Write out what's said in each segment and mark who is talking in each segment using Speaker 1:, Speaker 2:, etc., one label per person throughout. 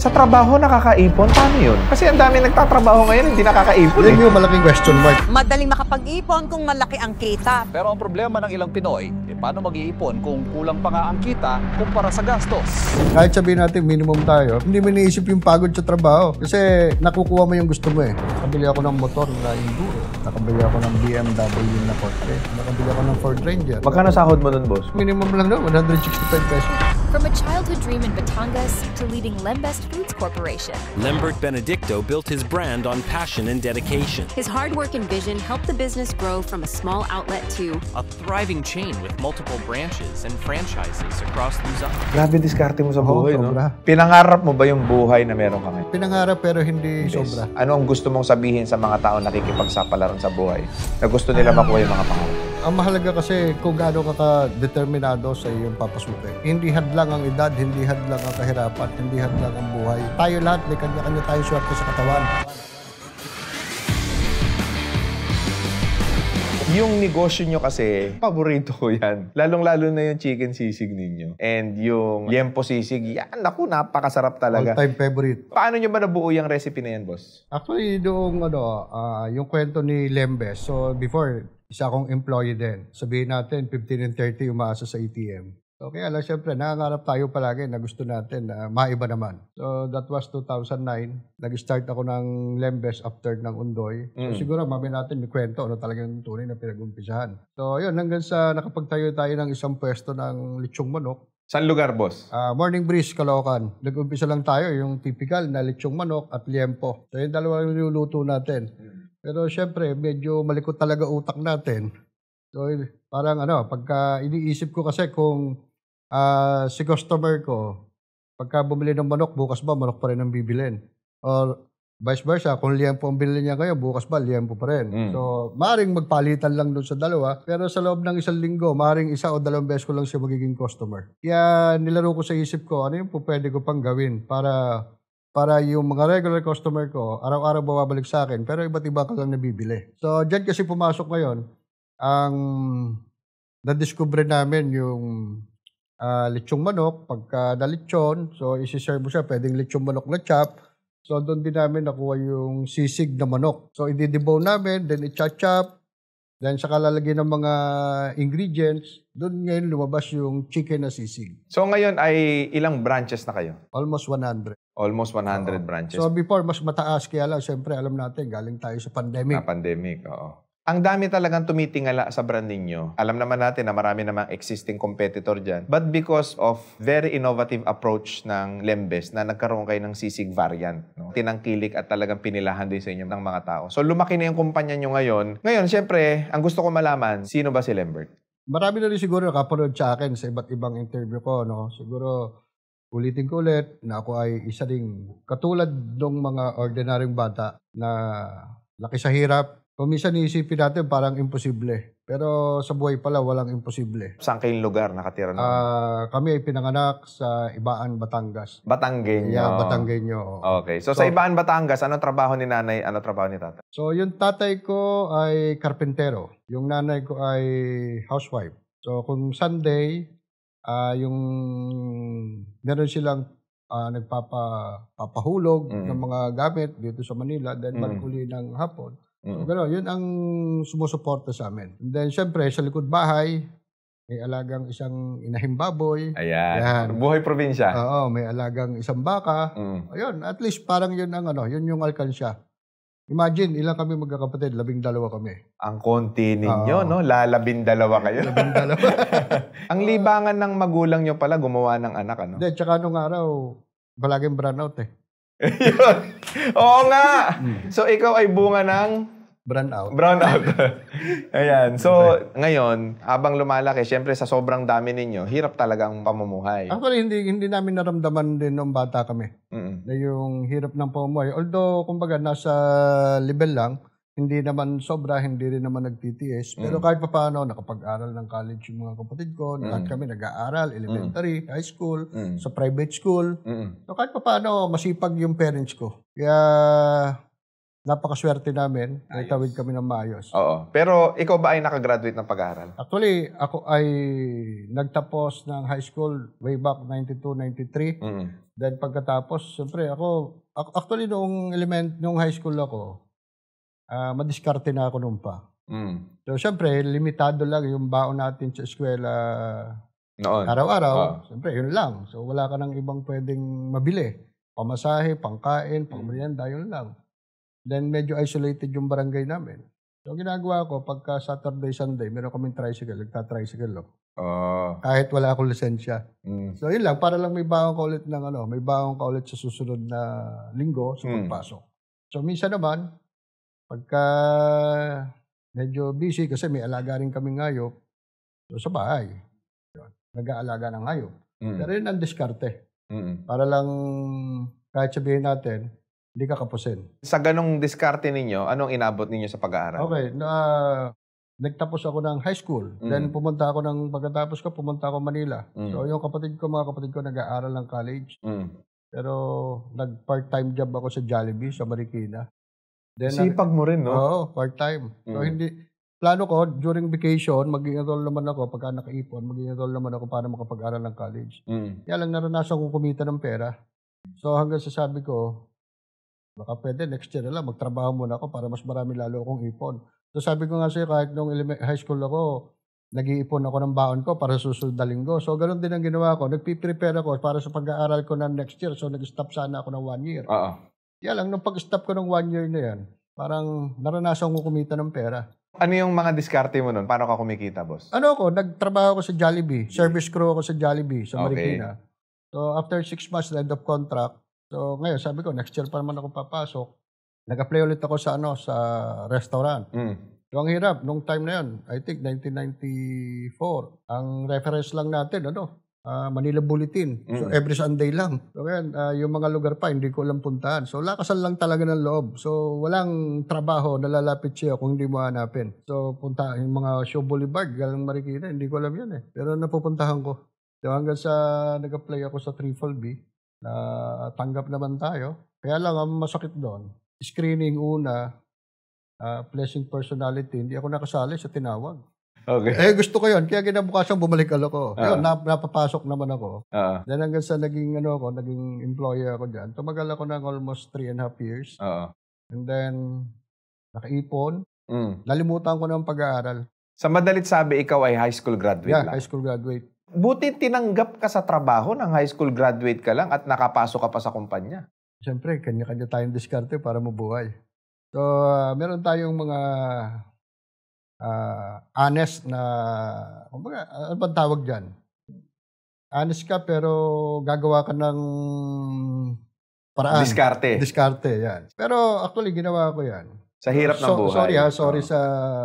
Speaker 1: Sa trabaho nakakaipon? Paano yun? Kasi ang dami nagtatrabaho ngayon, hindi nakakaipon.
Speaker 2: Yan yung malaking question mark.
Speaker 3: Madaling makapag-ipon kung malaki ang kita.
Speaker 4: Pero ang problema ng ilang Pinoy, paano mag-iipon kung kulang pa nga ang kita kumpara sa gastos?
Speaker 2: Kahit sabihin natin minimum tayo, hindi mo iniisip yung pagod sa trabaho. Kasi nakukuha mo yung gusto mo eh. Nakabili ako ng motor na Enduro. Nakabili ako ng BMW na kotse. Nakabili ako ng Ford Ranger.
Speaker 1: Magkano sahod mo nun, boss?
Speaker 2: Minimum lang no, 165 pesos.
Speaker 5: From a childhood dream in Batangas to leading Lembest Foods Corporation,
Speaker 6: Lembert Benedicto built his brand on passion and dedication.
Speaker 7: His hard work and vision helped the business grow from a small outlet to
Speaker 8: a thriving chain with multiple branches and franchises across Luzon.
Speaker 1: Grabe diskarte mo sa buhay, no?
Speaker 2: Sobra.
Speaker 1: Pinangarap mo ba yung buhay na meron ka ngayon?
Speaker 2: Pinangarap pero hindi sobra.
Speaker 1: Ano ang gusto mong sabihin sa mga tao nakikipagsapalaran sa buhay na gusto nila makuha yung mga pangarap?
Speaker 2: Ang mahalaga kasi kung gaano ka ka-determinado sa iyong papasukin. Hindi hadlang ang edad, hindi hadlang ang kahirapan, hindi hadlang ang buhay. Tayo lahat, may kanya-kanya tayong swerte sa katawan.
Speaker 1: Yung negosyo nyo kasi, paborito ko yan. Lalong-lalo na yung chicken sisig ninyo. And yung liempo sisig, yan, naku, napakasarap talaga.
Speaker 2: All-time favorite.
Speaker 1: Paano nyo ba nabuo yung recipe na yan, boss?
Speaker 2: Actually, yung yung kwento ni Lembes. So, before, isa akong employee din. Sabihin natin, 15 and 30 umaasa sa ATM. So, kaya lang, syempre, nangangarap tayo palagi na gusto natin na maiba naman. So, that was 2009. Nag-start ako ng Lembes after ng Undoy. So, siguro, mami natin may kwento ano talagang tunay na pinag-umpisahan. So, yun, hanggang sa nakapagtayo tayo ng isang pwesto ng lechong manok.
Speaker 1: Saan lugar, boss?
Speaker 2: Morning Breeze, Caloocan. Nag-umpisa lang tayo, yung typical na lechong manok at liempo. So, yung dalawang niluluto natin. Pero syempre, medyo malikot talaga utak natin. So, parang pagka iniisip ko kasi kung si customer ko, pagka bumili ng manok, bukas ba manok pa rin ang bibilin? Or vice versa, kung liempo ang bilhin niya ngayon, bukas ba liempo pa rin? So, maaaring magpalitan lang doon sa dalawa, pero sa loob ng isang linggo, maaaring isa o dalawang beses ko lang siya magiging customer. Kaya nilaro ko sa isip ko, ano yung pwede ko pang gawin para yung mga regular customer ko, araw-araw bumabalik sa akin, pero iba't iba ka lang nabibili. So, dyan kasi pumasok ngayon, ang na-discover namin yung lechong manok. Pagka na-lechon, so isi-serve mo siya, pwedeng lechong manok na chop. So, doon din namin nakuha yung sisig na manok. So, i-debone namin, then i-chop-chop, then saka lalagyan ng mga ingredients. Doon ngayon lumabas yung chicken na sisig.
Speaker 1: So, ngayon ay ilang branches na kayo?
Speaker 2: Almost 100.
Speaker 1: Almost 100 branches.
Speaker 2: So before, mas mataas. Kaya lang, siyempre, alam natin, galing tayo sa pandemic.
Speaker 1: Pandemic, oo. Ang dami talagang tumitingala sa brand ninyo. Alam naman natin na marami namang existing competitor dyan. But because of very innovative approach ng Lembes na nagkaroon kayo ng sisig variant, no? Tinangkilik at talagang pinilahan din sa inyo ng mga tao. So lumaki na yung kumpanya nyo ngayon. Ngayon, siyempre, ang gusto ko malaman, sino ba si Lembert?
Speaker 2: Marami na rin siguro nakapanood sa akin sa iba't ibang interview ko. No? Siguro, ulitin ko ulit na ako ay isa ding katulad ng mga ordinaryong bata na laki sa hirap. Kung minsan iisipin natin parang imposible. Pero sa buhay pala walang imposible.
Speaker 1: Saan kayong lugar nakatira na?
Speaker 2: Kami ay pinanganak sa Ibaan, Batangas.
Speaker 1: Batanggenyo.
Speaker 2: Yeah, Batanggenyo.
Speaker 1: Okay. So sa Ibaan, Batangas, ano trabaho ni nanay, ano trabaho ni tatay?
Speaker 2: So yung tatay ko ay karpentero. Yung nanay ko ay housewife. So kung Sunday, yung meron silang nagpapahulog ng mga gamit dito sa Manila, then uli ng hapon. So, gano'n, yun ang sumusuporta sa amin. And then, syempre, sa likod bahay, may alagang isang inahing baboy.
Speaker 1: Ayan. Buhay probinsya.
Speaker 2: Oo, may alagang isang baka. Ayun, at least parang yun ang yun yung alkansya. Imagine, ilang kami magkakapatid? 12 kami.
Speaker 1: Ang konti ninyo, no? 12 kayo.
Speaker 2: 12.
Speaker 1: Ang libangan ng magulang nyo pala gumawa ng anak, ano?
Speaker 2: Hindi, tsaka nung araw, palaging brownout eh.
Speaker 1: Yun. Oo nga! So, ikaw ay bunga ng
Speaker 2: Brownout.
Speaker 1: Ayan. So, ngayon, habang lumalaki, syempre sa sobrang dami ninyo, hirap talagang pamumuhay.
Speaker 2: Actually, hindi namin naramdaman din nung bata kami. Na yung hirap ng pamumuhay. Although, kumbaga, nasa level lang, hindi naman sobra, hindi rin naman nagtitiis. Pero kahit pa paano, nakapag-aral ng college yung mga kapatid ko. Lahat kami nag-aaral, elementary, high school, sa private school. So kahit pa paano, masipag yung parents ko. Kaya napakaswerte namin. Naitawid kami ng maayos.
Speaker 1: Oo. Pero ikaw ba ay nakagraduate ng pag-aaral?
Speaker 2: Actually, ako ay nagtapos ng high school way back 92-93. Then pagkatapos, siyempre actually noong high school ako, madiskarte na ako noon pa. So siyempre, limitado lang yung baon natin sa eskwela
Speaker 1: noon.
Speaker 2: Araw-araw. Siyempre, yun lang. So wala ka nang ibang pwedeng mabili. Pamasahe, pangkain, pangmerienda, yun lang. Then medyo isolated yung barangay namin. So ginagawa ko, pagka Saturday, Sunday, meron kaming tricycle, nagta-tricycle ako. Kahit wala akong lisensya. So yun lang, para lang may baon ka ulit sa susunod na linggo sa pagpasok. So minsan naman, pagka medyo busy, kasi may alaga rin kaming hayop, so sa bahay, nag-aalaga ng hayop. Pero yun ang diskarte. Para lang, kahit sabihin natin, hindi ka kapusin. Sa
Speaker 1: ganong diskarte ninyo, anong inabot ninyo sa pag-aaral?
Speaker 2: Okay, nagtapos ako ng high school. Then pagkatapos ko, pumunta ako Manila. So yung mga kapatid ko nag-aaral ng college. Pero nag-part-time job ako sa Jollibee, sa Marikina. Then,
Speaker 1: sipag mo rin, no?
Speaker 2: Oo, part-time. So plano ko, during vacation, mag-enroll naman ako, pagka nakaipon, mag-enroll naman ako para makapag-aral ng college. Kaya lang naranasan kong kumita ng pera. So hanggang sasabi ko, baka pwede, next year na lang, magtrabaho muna ako para mas marami lalo akong ipon. So sabi ko nga sa'yo, kahit nung high school ako, nag-iipon ako ng baon ko para susunod na linggo. So ganoon din ang ginawa ko. Nagpiprepare ako para sa pag-aaral ko ng next year. So nag-stop sana ako ng 1 year. Kaya lang, nung pag-stop ko ng 1 year na yan, parang naranasan ko kumita ng pera.
Speaker 1: Ano yung mga diskarte mo nun? Paano ka kumikita, boss?
Speaker 2: Nagtrabaho ako sa Jollibee. Service crew ako sa Jollibee, sa Marikina. So, after 6 months, end of contract. So, ngayon, sabi ko, next year pa naman ako papasok. Nag-apply ulit ako sa restaurant. So, ang hirap, nung time na yun, I think 1994, ang reference lang natin, Manila Bulletin. So, every Sunday lang. So, ngayon, yung mga lugar pa, hindi ko alam puntahan. So, lakasan lang talaga ng loob. So, walang trabaho na lalapit siya kung hindi mo hanapin. So, punta, yung mga Show Boulevard, galang Marikina, hindi ko alam yun eh. Pero napupuntahan ko. So, hanggang sa nag-apply ako sa Triple B, na tanggap naman tayo. Kaya lang, ang masakit doon, screening una, pleasing personality, hindi ako nakasali sa tinawag.
Speaker 1: Okay.
Speaker 2: Gusto ko yun. Kaya kinabukasan bumalik ako. Yun, napapasok naman ako. Then hanggang sa naging employer ako dyan. Tumagal ako ng almost 3.5 years. And then, nakaipon. Nalimutan ko ng pag-aaral.
Speaker 1: Sa madalit sabi, ikaw ay high school graduate lang?
Speaker 2: High school graduate.
Speaker 1: Buti tinanggap ka sa trabaho ng high school graduate ka lang at nakapasok ka pa sa kumpanya.
Speaker 2: Siyempre, kanya-kanya tayong diskarte para mabuhay. So, meron tayong mga honest na, kumbaga, ano bang tawag dyan? Honest ka pero gagawa ka ng paraan. Diskarte, yan. Pero actually, ginawa ko yan.
Speaker 1: Sa hirap ng buhay.
Speaker 2: Sorry sa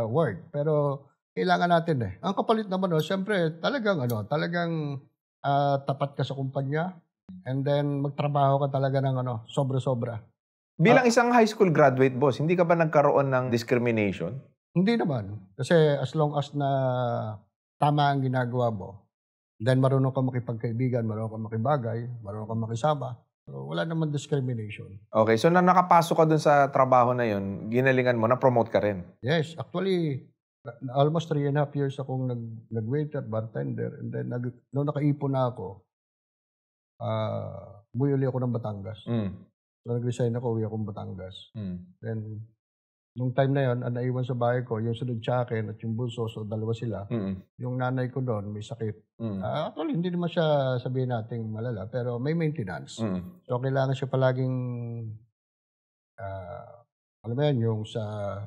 Speaker 2: word. Pero kailangan natin eh. Ang kapalit naman, siyempre, talagang tapat ka sa kumpanya and then magtrabaho ka talaga ng sobra-sobra.
Speaker 1: Bilang isang high school graduate, boss, hindi ka ba nagkaroon ng discrimination?
Speaker 2: Hindi naman. Kasi as long as na tama ang ginagawa mo, then marunong ka makipagkaibigan, marunong ka makibagay, marunong ka makisama, so wala naman discrimination. Okay, so na nakapasok ka dun sa trabaho na yun, ginalingan mo, na-promote ka rin? Yes. Actually, almost 3.5 years akong nag-waiter, bartender, and then nung nakaipon na ako, umuwi uli ako ng Batangas. So nag-resign ako, uwi akong Batangas. Then, nung time na yun, naiwan sa bahay ko, yung sunod sa akin at yung bunso, so dalawa sila. Yung nanay ko doon, may sakit. Actually, hindi naman siya sabihin natin malala, pero may maintenance. So, kailangan siya palaging, alam mo yan, yung sa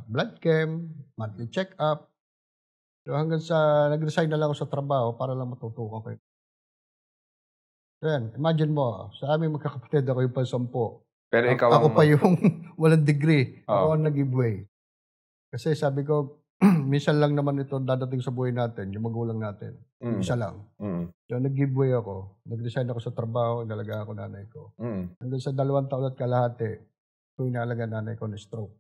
Speaker 2: blood chem, monthly check-up. So, hanggang sa nag-resign na lang ako sa trabaho para lang matutukan ko. So, yan, imagine mo, sa aming magkakapatid ako yung pansampo. Pero ikaw ako pa yung walang degree. Ako ang nag-giveaway. Kasi sabi ko, minsan lang naman ito dadating sa buhay natin, yung magulang natin. Isa lang. So nag-giveaway ako. Nag-resign ako sa trabaho, inalaga ako nanay ko. Hanggang sa 2 taon at kalahati, ito inalaga nanay ko na stroke.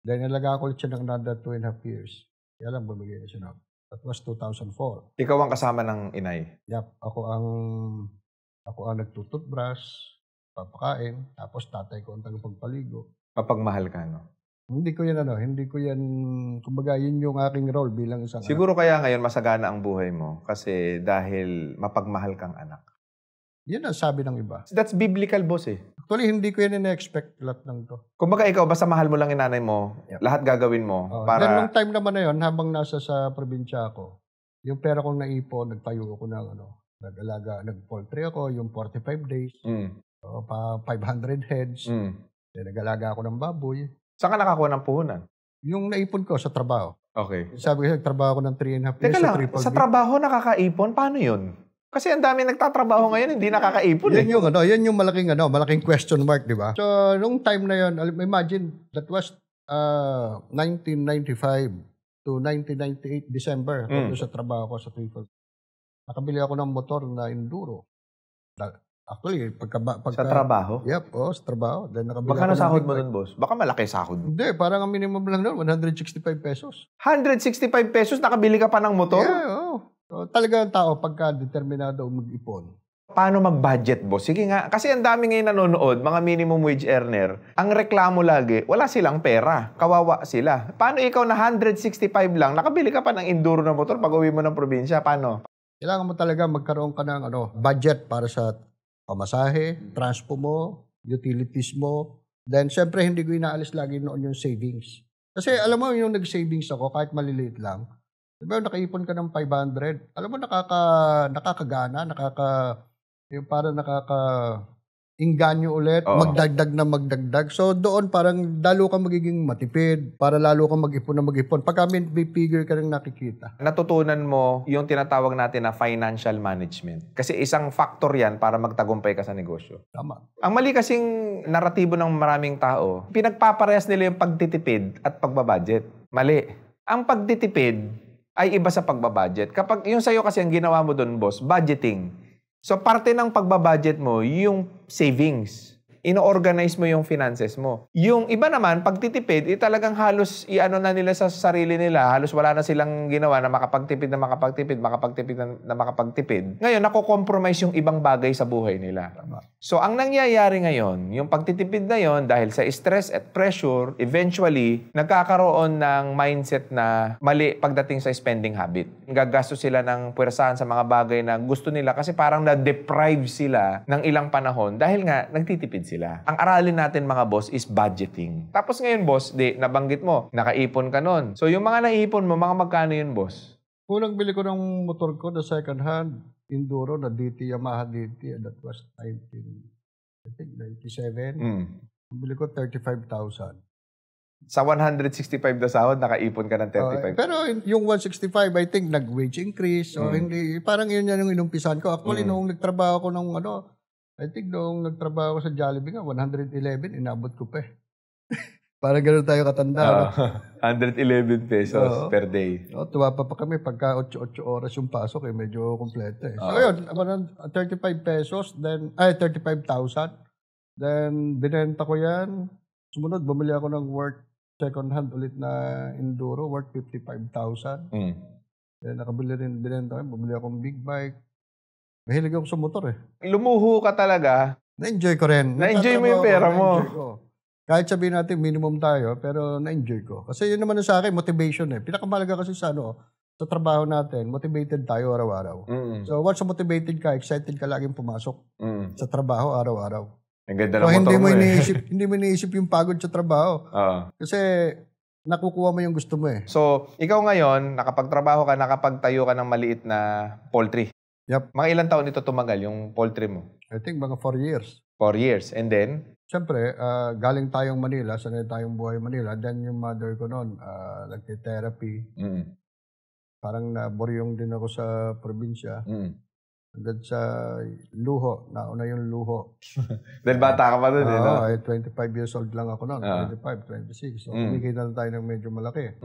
Speaker 2: Then inalaga ako ulit siya ng another 2.5 years. Kaya lang bumigay na siya na. That was 2004. Ikaw ang kasama ng inay? Yep. Ako ang nagtututbrush, papakain, tapos tatay ko ang tagapagpaligo.
Speaker 1: Mapagmahal ka, no?
Speaker 2: Hindi ko yan, kumbaga yun yung aking role bilang isang anak.
Speaker 1: Siguro kaya ngayon masagana ang buhay mo kasi dahil mapagmahal kang anak.
Speaker 2: Yan ang sabi ng iba.
Speaker 1: That's biblical, boss, eh.
Speaker 2: Actually, hindi ko yan ina-expect lahat ng to.
Speaker 1: Kumbaga ikaw, basta mahal mo lang yung nanay mo, lahat gagawin mo
Speaker 2: Then
Speaker 1: para...
Speaker 2: nung time naman na yun, habang nasa sa probinsya ako, yung pera kong naipon, nagtayo ako ng nag-alaga, nag-poultry ako, yung 45 days, pa 500 heads, then nag-alaga ako ng baboy.
Speaker 1: Saan ka nakakuha ng puhunan?
Speaker 2: Yung naipon ko sa trabaho.
Speaker 1: Okay.
Speaker 2: Sabi ko, nagtrabaho ako ng 3.5 years
Speaker 1: Teka lang,
Speaker 2: triple
Speaker 1: sa
Speaker 2: B.
Speaker 1: trabaho nakakaipon? Paano yun? Kasi ang dami nagtatrabaho ngayon, hindi nakakaipon.
Speaker 2: Yan yung malaking question mark, di ba? So, nung time na yun, imagine, that was 1995 to 1998, December, sa trabaho ko sa triple. Nakabili ako ng motor na enduro. Actually, pagka
Speaker 1: sa trabaho?
Speaker 2: Yep, sa trabaho. Then nakabili
Speaker 1: Magkano
Speaker 2: ako ng
Speaker 1: sahod
Speaker 2: big
Speaker 1: mo
Speaker 2: bike.
Speaker 1: nun, boss? Baka malaki sahod.
Speaker 2: Hindi, parang ang minimum lang nun, 165 pesos.
Speaker 1: 165 pesos, nakabili ka pa ng motor?
Speaker 2: Yeah, oo. So, talaga ang tao, pagka determinado mag-ipon.
Speaker 1: Paano mag-budget, boss? Sige nga, kasi ang dami ngayon nanonood, mga minimum wage earner, ang reklamo lagi, wala silang pera. Kawawa sila. Paano ikaw na 165 lang, nakabili ka pa ng enduro na motor pag uwi mo ng probinsya? Paano?
Speaker 2: Kailangan mo talaga magkaroon ka ng budget para sa pamasahe, transpo mo, utilities mo. Then, syempre, hindi ko inaalis lagi noon yung savings. Kasi alam mo, yung nag-savings ako, kahit maliliit lang, diba, nakaipon ka ng 500. Alam mo, nakakagana, yung parang inganyo ulit, magdagdag. So, doon parang lalo kang magiging matipid, para lalo kang mag-ipon na mag-ipon. Pagka may figure ka rin nakikita.
Speaker 1: Natutunan mo yung tinatawag natin na financial management. Kasi isang factor yan para magtagumpay ka sa negosyo.
Speaker 2: Tama.
Speaker 1: Ang mali kasing naratibo ng maraming tao, pinagpaparehas nila yung pagtitipid at pagbabudget. Mali. Ang pagtitipid ay iba sa pagbabudget. Kapag yung sa'yo kasi ang ginawa mo doon, boss, budgeting. So, parte ng pagbabudget mo, yung savings. Ino-organize mo yung finances mo. Yung iba naman, pagtitipid, talagang halos iano na nila sa sarili nila. Halos wala na silang ginawa na makapagtipid. Ngayon, nako-compromise yung ibang bagay sa buhay nila. So, ang nangyayari ngayon, yung pagtitipid na yon dahil sa stress at pressure, eventually, nagkakaroon ng mindset na mali pagdating sa spending habit. Gagastos sila ng puwersahan sa mga bagay na gusto nila kasi parang na-deprive sila ng ilang panahon dahil nga nagtitipid sila. Ang aralin natin mga boss is budgeting. Tapos ngayon boss, nabanggit mo, nakaipon ka nun. So yung mga naipon mo, mga magkano yun boss?
Speaker 2: Unang bili ko ng motor ko na second hand, enduro na Yamaha DT, that was 97. Bili ko 35,000.
Speaker 1: Sa 165 na sahod, nakaipon ka ng 35.
Speaker 2: Pero yung 165, I think, nag-wage increase. So, hindi, parang yun yung inumpisan ko. Actually, nung nagtrabaho ko nung I think nung nagtrabaho ko sa Jollibee nga, 111, inabot ko pa eh. Parang gano'n tayo katanda.
Speaker 1: 111 pesos per day.
Speaker 2: Tuwa pa kami pagka 8 oras yung pasok medyo kompleto eh. So yun, ako ng 35 pesos, then, 35,000. Then, binenta ko yan. Sumunod, bumili ako ng worth second hand ulit na enduro, worth 55,000. Then, binenta ko, bumili akong big bike. Mahilig ako sa motor eh.
Speaker 1: Lumuho ka talaga.
Speaker 2: Na-enjoy ko rin.
Speaker 1: Na-enjoy mo yung pera mo.
Speaker 2: Kahit sabihin natin minimum tayo, pero na-enjoy ko. Kasi yun naman sa akin, motivation eh. Pinakamahalaga kasi sa sa trabaho natin, motivated tayo araw-araw. So once motivated ka, excited ka laging pumasok sa trabaho araw-araw.
Speaker 1: Ang ganda ng motor mo
Speaker 2: Hindi mo iniisip yung pagod sa trabaho. Kasi nakukuha mo yung gusto mo eh.
Speaker 1: So, ikaw ngayon, nakapagtrabaho ka, nakapagtayo ka ng maliit na poultry.
Speaker 2: Yep.
Speaker 1: Mga ilang taon ito tumagal, yung poultry mo?
Speaker 2: I think mga 4 years.
Speaker 1: 4 years. And then?
Speaker 2: Siyempre, galing tayong Manila, sanay tayong buhay Manila. Then yung mother ko noon, nagte-therapy. Parang naburyong din ako sa probinsya. Hanggang sa luho. Nauna yung luho.
Speaker 1: Dahil bata ka pa dun, no?
Speaker 2: 25 years old lang ako noon. 25, 26. So, kumikita na tayo ng medyo malaki.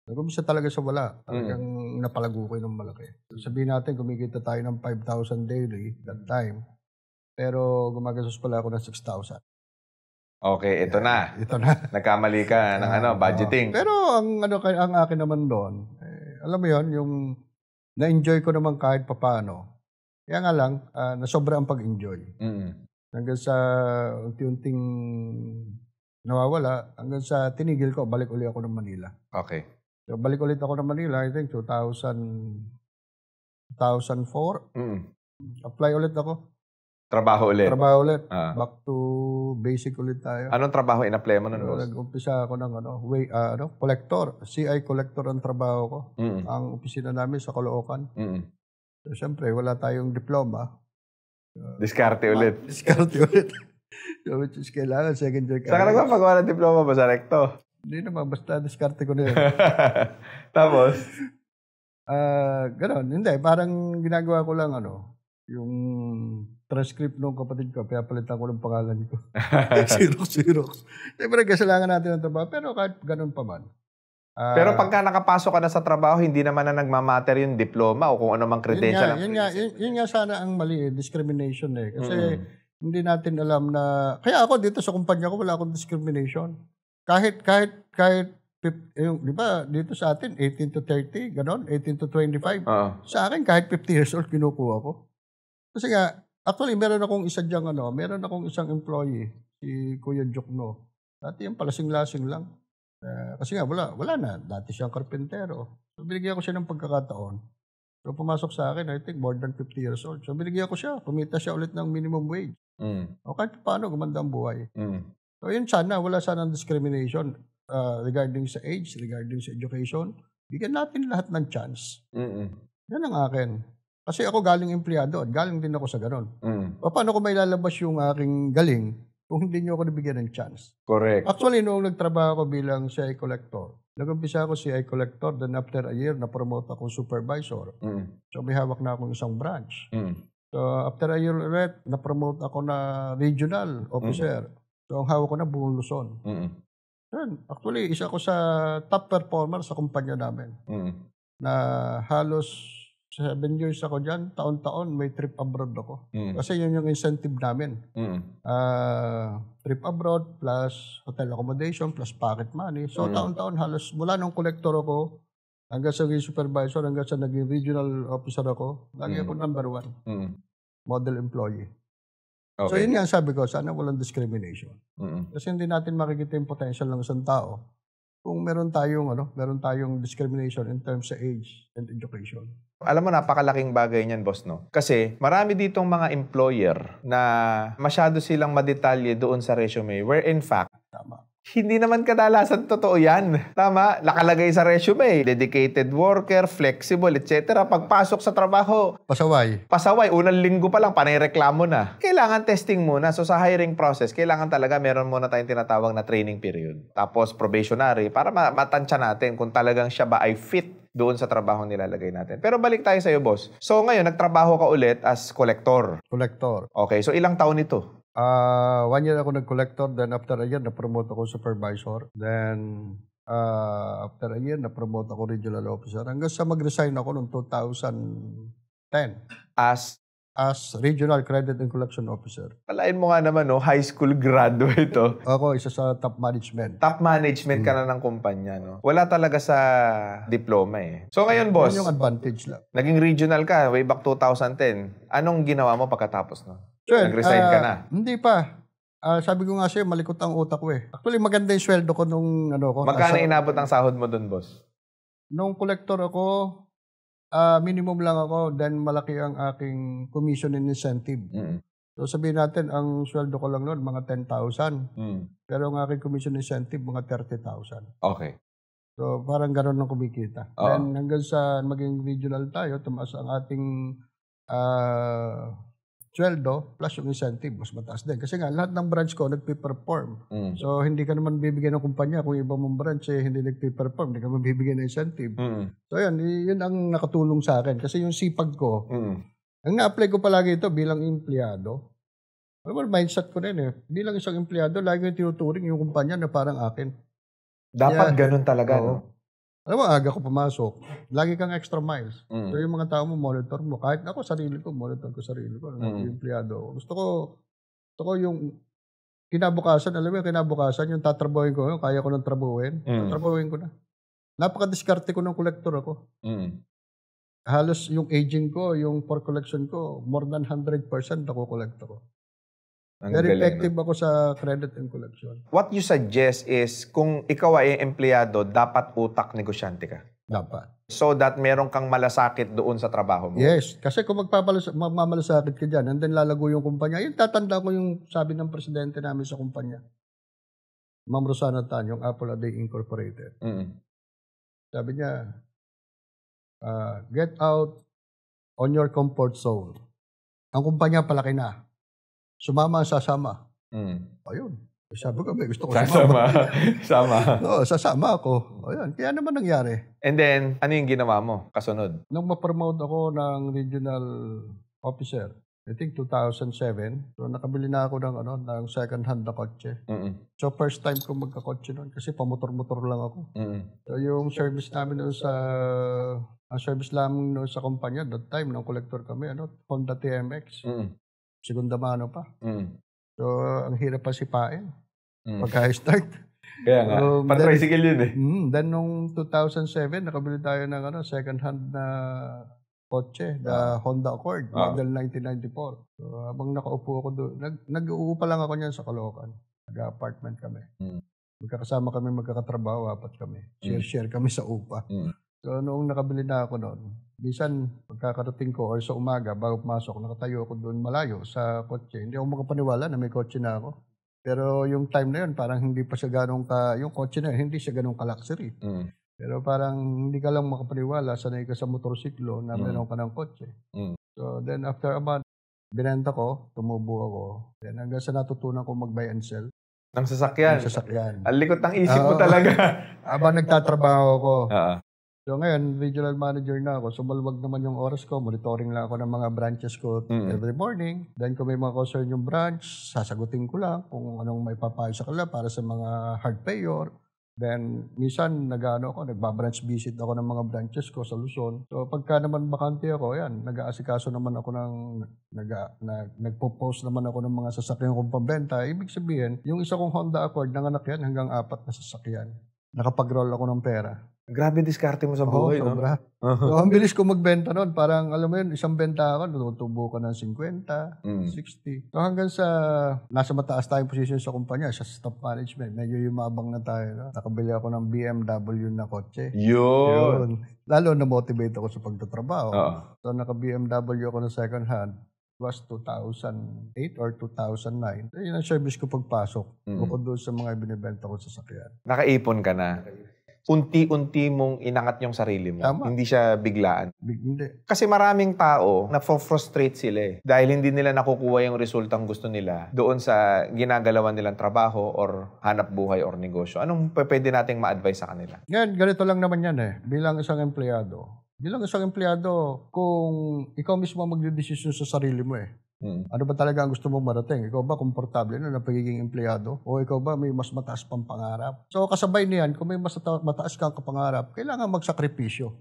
Speaker 2: Nag-umpisa talaga sa wala. Talagang napalago ko ng malaki. Sabihin natin, kumikita tayo ng 5,000 daily that time. Pero gumagastos pala ako ng 6,000.
Speaker 1: Okay, ito na.
Speaker 2: Ito na.
Speaker 1: Nagkamali ka ng budgeting.
Speaker 2: Pero ang akin naman doon, alam mo yon, yung na-enjoy ko naman kahit papaano. Kaya nga lang, nasobra ang pag-enjoy. Hanggang sa unti-unting nawawala hanggang sa tinigil ko, balik ulit ako ng Manila.
Speaker 1: Okay.
Speaker 2: So, balik ulit ako ng Manila, I think 2004. Apply ulit ako.
Speaker 1: Trabaho ulit.
Speaker 2: Trabaho ulit.
Speaker 1: Ah.
Speaker 2: Back to basic ulit tayo.
Speaker 1: Anong trabaho in-apply mo nun,
Speaker 2: So,
Speaker 1: boss?
Speaker 2: nag-umpisa ako ng collector. CI collector ang trabaho ko. Ang opisina namin sa Caloocan. So, siyempre, wala tayong diploma.
Speaker 1: Diskarte ulit.
Speaker 2: Diskarte ulit. So, which is kailangan second year
Speaker 1: Saan ka nagpapagawa ng diploma ba sa recto?
Speaker 2: Hindi naman, basta diskarte ko na yun.
Speaker 1: Tapos?
Speaker 2: Ganon. Hindi, parang ginagawa ko lang yung transcript ng kapatid ko, pinapalitan ko ng pangalan ko. Xerox. Siyempre, kasalanan natin ang trabaho. Pero kahit ganon pa man.
Speaker 1: Pero pagka nakapasok ka na sa trabaho, hindi naman na nagmamatter yung diploma o kung ano mang credential.
Speaker 2: Yun nga sana ang mali, discrimination eh. Kasi hindi natin alam na... Kaya ako dito sa kumpanya ko, wala akong discrimination. Kahit yung, di ba, dito sa atin, 18 to 30, ganon, 18 to 25. Sa akin, kahit 50 years old, kinukuha ko. Kasi nga, actually, meron akong isang employee, si Kuya Jokno. Dati yung palasing-lasing lang. Kasi nga, wala na. Dati siyang karpentero. So, binigyan ko siya ng pagkakataon. So, pumasok sa akin, I think, more than 50 years old. So, binigyan ko siya. Kumita siya ulit ng minimum wage. O kahit paano, gumanda ang buhay. So, yun sana, wala sanang discrimination regarding sa age, regarding sa education. Bigyan natin lahat ng chance. Yan ang akin. Kasi ako galing empleyado at galing din ako sa ganon. Paano ko may lalabas yung aking galing kung hindi nyo ako nabigyan ng chance?
Speaker 1: Correct.
Speaker 2: Actually, noong nagtrabaho ko bilang CI collector, nag-umpisa ako CI collector, then after a year, na-promote ako supervisor. So, may hawak na akong isang branch. So, after a year ulit, na-promote ako na regional officer. So, ang hawak ko na buong Luzon. Actually, isa ko sa top performer sa kumpanya namin. Na halos 7 years ako dyan, taon-taon may trip abroad ako. Kasi yun yung incentive namin. Trip abroad plus hotel accommodation plus pocket money. So, taon-taon halos mula nung collector ako hanggang sa naging supervisor, hanggang sa naging regional officer ako, lagi ako number 1. Model employee.
Speaker 1: Okay.
Speaker 2: So, yun nga sabi ko, sana walang discrimination. Kasi hindi natin makikita yung potential ng isang tao kung meron tayong discrimination in terms sa age and education.
Speaker 1: Alam mo, napakalaking bagay niyan, boss, no? Kasi marami ditong mga employer na masyado silang madetalye doon sa resume where in fact, hindi naman kadalasan totoo yan. Tama? Nakalagay sa resume, dedicated worker, flexible, etc. Pagpasok sa trabaho, pasaway. Unang linggo pa lang, panay-reklamo na. Kailangan testing muna. So sa hiring process, kailangan talaga meron muna tayong tinatawag na training period. Tapos probationary, para matansya natin kung talagang siya ba ay fit doon sa trabaho nilalagay natin. Pero balik tayo sa'yo, boss. So ngayon, nagtrabaho ka ulit as collector.
Speaker 2: Collector.
Speaker 1: Okay, so ilang taon ito?
Speaker 2: 1 year ako nag-collector, then after a year, na-promote ako supervisor. Then, after a year, na-promote ako regional officer. Hanggang sa mag-resign ako noong 2010. As regional credit and collection officer.
Speaker 1: Palain mo nga naman, no? High school graduate, oh.
Speaker 2: Ako, isa sa top management.
Speaker 1: Top management ka na ng kumpanya, no? Wala talaga sa diploma, eh. So ngayon, boss,
Speaker 2: yun yung advantage lang.
Speaker 1: naging regional ka way back 2010. Anong ginawa mo pagkatapos, no? Nag-resign ka na?
Speaker 2: Hindi pa. Sabi ko nga sa'yo, malikot ang utak ko eh. Actually, maganda yung sweldo ko nung ko.
Speaker 1: Magkano inabot ang sahod mo dun, boss?
Speaker 2: Nung collector ako, minimum lang ako, then malaki ang aking commission and incentive. So sabihin natin, ang sweldo ko lang noon, mga 10,000. Pero ang aking commission incentive, mga 30,000.
Speaker 1: Okay.
Speaker 2: So parang gano'n lang kumikita. Then hanggang sa maging regional tayo, tumaas ang ating sweldo plus yung incentive, mas mataas din. Kasi nga, lahat ng branch ko nagpe-perform. So, hindi ka naman bibigyan ng kumpanya kung iba mong branch hindi nagpe-perform, hindi ka mabibigyan ng incentive. So, yun ang nakatulong sa akin. Kasi yung sipag ko, ang na-apply ko palagi ito bilang empleyado. Well, mindset ko rin eh. Bilang isang empleyado, lagi yung tinuturing yung kumpanya na parang akin.
Speaker 1: Dapat ganun talaga, no?
Speaker 2: Alam mo, aga ko pumasok. Lagi kang extra miles. So yung mga tao mo, monitor mo. Kahit ako, sarili ko, monitor ko sarili ko. Yung empleyado. Gusto ko yung kinabukasan, alam mo yung kinabukasan, yung tatrabuhin ko, kaya ko nang trabuhin. Tatrabuhin ko na. Napaka-diskarte ko ng collector ako. Halos yung aging ko, yung for collection ko, more than 100% ako collector ko.
Speaker 1: Ang
Speaker 2: Very
Speaker 1: galing,
Speaker 2: effective
Speaker 1: no?
Speaker 2: ako sa credit and collection.
Speaker 1: What you suggest is, kung ikaw ay empleyado, dapat utak negosyante ka.
Speaker 2: Dapat.
Speaker 1: So that meron kang malasakit doon sa trabaho mo.
Speaker 2: Yes. Kasi kung magmamalasakit ka dyan, and then lalago yung kumpanya, yung tatanda ko yung sabi ng presidente namin sa kumpanya. Ma'am Rosana Tan, yung Apple a Day Incorporated. Sabi niya, get out on your comfort zone. Ang kumpanya palaki na. Sumama ang sasama. Ayun. Sabi ko, gusto ko sumama.
Speaker 1: Sama.
Speaker 2: Oo, sasama ako. Ayun. Kaya naman nangyari.
Speaker 1: And then, ano yung ginawa mo? Kasunod?
Speaker 2: Nung ma-promote ako ng regional officer, I think 2007, so nakabili na ako ng second-hand na kotse. So first time ko magkakotse noon kasi pamotor-motor lang ako. So yung service namin noon ang service namin noon sa kumpanya, that time, nung collector kami, Honda TMX. Segunda mano pa. So ang hirap pa sipain. Pagka-start.
Speaker 1: Kaya nga. Pan-tricycle yun eh.
Speaker 2: Then nung 2007, nakabili tayo ng second-hand na kotse, the Honda Accord, model 1994. So, habang nakaupo ako doon, nag-uupa lang ako niyan sa Caloocan. Nag-apartment kami. Magkakasama kami, magkakatrabaho, apat kami. Share kami sa upa. So, noong nakabili na ako noon, bisan pagkakarating ko or sa umaga, bago pumasok, nakatayo ako doon malayo sa kotse. Hindi ako makapaniwala na may kotse na ako. Pero yung time na yun, parang hindi pa siya ganong yung kotse na yun, hindi siya ganong ka-luxury. Pero parang hindi ka lang makapaniwala, sanay ka sa motorsiklo na meron ka ng kotse. So then after a month, binenta ko, tumubo ako. Then hanggang sa natutunan ko mag-buy and sell.
Speaker 1: Ng sasakyan.
Speaker 2: Ng sasakyan.
Speaker 1: Ang likot ng isip mo talaga.
Speaker 2: Habang nagtatrabaho ako. So ngayon, regional manager na ako. So maluwag naman yung oras ko. Monitoring lang ako ng mga branches ko every morning. Then kung may mga concern yung branch, sasagutin ko lang kung anong may papayo sa kanila para sa mga hard payor. Then, minsan, nagbabranch visit ako ng mga branches ko sa Luzon. So, pagka naman bakante ako, nag-aasikaso naman ako nagpo-post naman ako ng mga sasakyan kong pambenta. Ibig sabihin, yung isa kong Honda Accord, nanganak yan hanggang 4 na sasakyan. Nakapag-roll ako ng pera.
Speaker 1: Grabe diskarte mo sa buhay, no?
Speaker 2: Sobra. So, ang bilis ko magbenta noon. Parang, alam mo yun, isang benta ako, natutubo ka ng 50, 60. So, hanggang sa nasa mataas tayong position sa kumpanya, sa top management, medyo yumabang na tayo. No? Nakabili ako ng BMW na kotse. Yun. Lalo na-motivate ako sa pagtatrabaho. So, naka-BMW ako ng second hand. It was 2008 or 2009. So, yun ang service ko pagpasok. Bukod doon sa mga binibenta ko sa sasakyan.
Speaker 1: Nakaipon ka na. Unti-unti mong inangat yung sarili mo.
Speaker 2: Tama.
Speaker 1: Hindi siya biglaan.
Speaker 2: Hindi.
Speaker 1: Kasi maraming tao, na-frustrate sila eh. Dahil hindi nila nakukuha yung resultang gusto nila doon sa ginagalawan nilang trabaho or hanap buhay or negosyo. Anong pwede nating ma-advise sa kanila?
Speaker 2: Ngayon, ganito lang naman yan eh. Bilang isang empleyado, kung ikaw mismo magdedesisyon sa sarili mo eh. Ano ba talaga ang gusto mong marating? Ikaw ba komportable na pagiging empleyado? O ikaw ba may mas mataas pang pangarap? So kasabay niyan, kung may mas mataas kang kapangarap, kailangan magsakripisyo.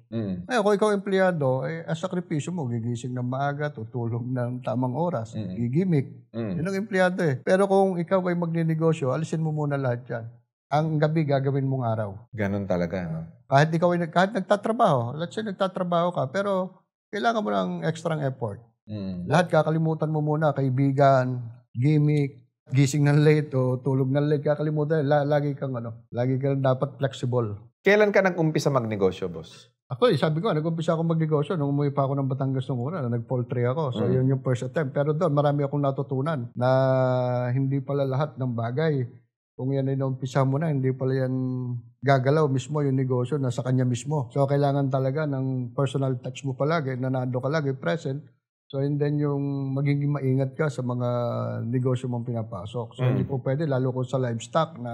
Speaker 2: Ngayon, kung ikaw empleyado, ang sakripisyo mo, gigising ng maaga, tutulog ng tamang oras, gigimik. Yun ang empleyado eh. Pero kung ikaw ay magninegosyo, alisin mo muna lahat yan. Ang gabi gagawin mong araw.
Speaker 1: Ganun talaga, no?
Speaker 2: Kahit nagtatrabaho, let's say nagtatrabaho ka, pero kailangan mo ng extra effort. Lahat kakalimutan mo muna, kaibigan, gimmick, gising ng late o tulog ng late, kakalimutan. Lagi kang dapat flexible.
Speaker 1: Kailan ka nag-umpisa magnegosyo, boss?
Speaker 2: Ako, sabi ko, nag-umpisa ako magnegosyo nung umuwi pa ako ng Batangas nung una, nag-poultry ako. So, yun yung first attempt. Pero doon, marami akong natutunan na hindi pala lahat ng bagay. Kung yan ay naumpisa mo na, hindi pala yan gagalaw mismo yung negosyo, nasa kanya mismo. So, kailangan talaga ng personal touch mo palagi, nanado ka lagi, present. So, and then yung magiging maingat ka sa mga negosyo mong pinapasok. So, hindi po pwede, lalo kung sa livestock na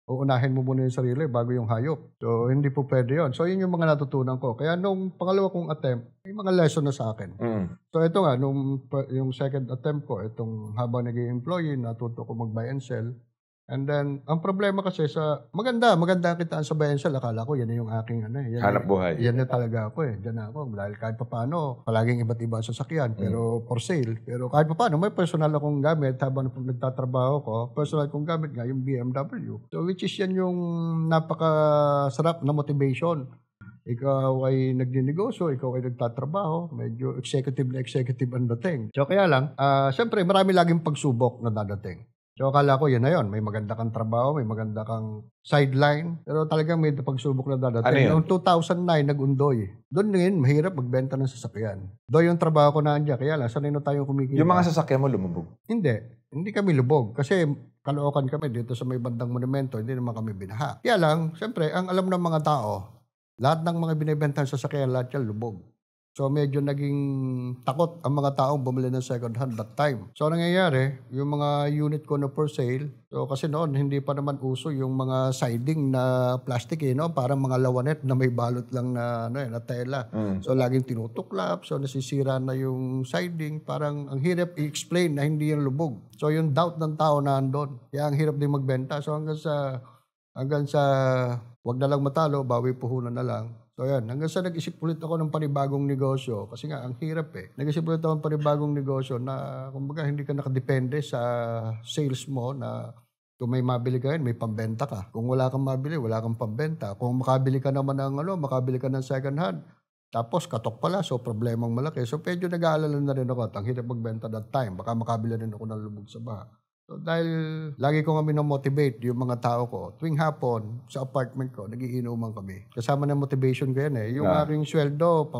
Speaker 2: uunahin mo muna yung sarili bago yung hayop. So, hindi po pwede yun. So, yun yung mga natutunan ko. Kaya nung pangalawa kong attempt, may mga lesson na sa akin. So, ito nga, yung second attempt ko, itong habang naging employee, natuto ko mag-buy and sell. And then, ang problema kasi maganda ang kitaan sa buy and sell. Akala ko, yan na yung aking
Speaker 1: hanap buhay.
Speaker 2: Yan na talaga ako eh. Diyan na ako. Dahil kahit pa paano, palaging iba't iba ang sasakyan, pero for sale. Pero kahit pa paano, may personal akong gamit habang nagtatrabaho ko. Personal kong gamit nga, yung BMW. So, which is yan yung napakasarap na motivation. Ikaw ay nagninegosyo, ikaw ay nagtatrabaho, medyo executive na executive ang dating. So kaya lang, siyempre marami laging pagsubok na dadating. So akala ko yun na yun, may maganda kang trabaho, may maganda kang sideline, pero talagang may pagsubok na dadating.
Speaker 1: Ano yun?
Speaker 2: Noong 2009, nag-Undoy. Doon ngayon, mahirap magbenta ng sasakyan. Doon yung trabaho ko na andyan, kaya lang, sanay na tayong kumikita.
Speaker 1: Yung mga sasakyan mo lumubog.
Speaker 2: Hindi kami lubog. Kasi Caloocan kami dito sa may bandang monumento, hindi naman kami binaha. Kaya lang, siyempre, ang alam ng mga tao, lahat ng mga binibentahan sa sasakyan, lahat yan lubog. So medyo naging takot ang mga taong bumili ng second hand that time. So nangyayari, yung mga unit ko na for sale, so kasi noon hindi pa naman uso yung mga siding na plastic parang mga lawanet na may balot lang na na tela. So laging tinutuklap, so nasisira na yung siding, parang ang hirap i-explain na hindi yan lubog. So yung doubt ng tao na andon, kaya ang hirap din magbenta. So hanggang sa wag na lang matalo, bawi puhunan na lang. So yan, hanggang sa nag-isip ulit ako ng panibagong negosyo, kasi nga ang hirap Nag-isip ulit ako ng panibagong negosyo na kumbaga hindi ka nakadepende sa sales mo na kung may mabili ka may pambenta ka. Kung wala kang mabili, wala kang pambenta. Kung makabili ka naman makabili ka ng second hand, tapos katok pala, so problemang malaki. So medyo nag-aalala na rin ako at ang hirap magbenta that time. Baka makabili rin ako ng lubog sa baha. So dahil lagi ko kami na-motivate yung mga tao ko, tuwing hapon sa apartment ko, nagiinuman kami. Kasama ng motivation ko yan Yung aking sweldo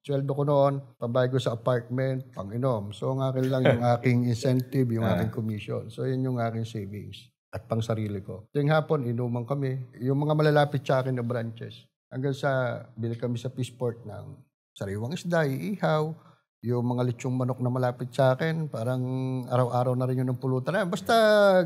Speaker 2: ko noon, pambayad ko sa apartment, pang-inom. So ang akin lang yung aking incentive, yung aking commission. So yun yung aking savings at pang sarili ko. Tuwing hapon, inuman kami. Yung mga malalapit sa akin na branches, hanggang sa bili kami sa Peaceport ng sariwang isda, iihaw. Yung mga lechong manok na malapit sa akin, parang araw-araw na rin yun ng pulutan. Basta